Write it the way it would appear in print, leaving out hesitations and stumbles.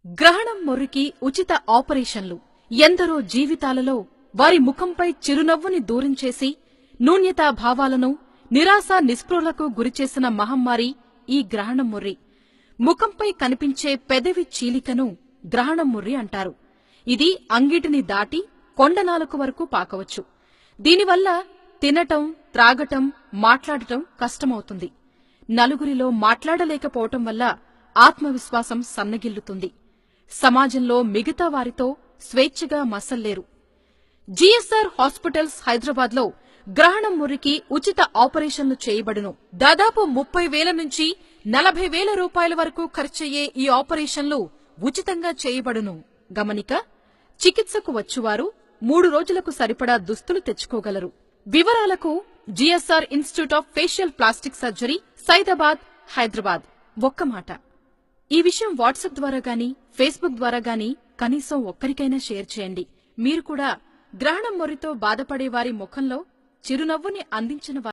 గ్రహణం మొర్రికి ఉచిత ఆపరేషన్లు ఎందరో జీవితాలలో వారి ముఖంపై చిరునవ్వుని దూరం చేసి న్యూన్యతా భావాలను నిరాశ నిస్పృహలకు గురిచేసిన మహమ్మారి ఈ గ్రహణం మొర్రి. ముఖంపై కనిపించే పెదవి చీలికను గ్రహణం మొర్రి అంటారు. ఇది అంగిటిని దాటి కొండనాలుక వరకు పాకవచ్చు. దీనివల్ల తినటం, త్రాగటం, మాట్లాడటం కష్టమవుతుంది. నలుగురిలో మాట్లాడలేకపోవటం వల్ల ఆత్మవిశ్వాసం సన్నగిల్లుతుంది. సమాజంలో మిగతా వారితో స్వేచ్ఛగా మసల్లేరు. జిఎస్ఆర్ హాస్పిటల్స్ హైదరాబాద్లో గ్రహణం మొర్రికి ఉచిత ఆపరేషన్లు చేయబడును. దాదాపు 30,000 నుంచి 40,000 రూపాయల వరకు ఖర్చయ్యే ఈ ఆపరేషన్లు ఉచితంగా చేయబడును. గమనిక: చికిత్సకు వచ్చువారు 3 రోజులకు సరిపడా దుస్తులు తెచ్చుకోగలరు. వివరాలకు GSR institute of facial plastic surgery, Saidabad, Hyderabad. ఒక్క మాట, ఈ విషయం వాట్సాప్ ద్వారా గానీ, ఫేస్బుక్ ద్వారా గానీ కనీసం ఒక్కరికైనా షేర్ చేయండి. మీరు కూడా గ్రహణం మొర్రితో బాధపడే వారి ముఖంలో చిరునవ్వుని అందించిన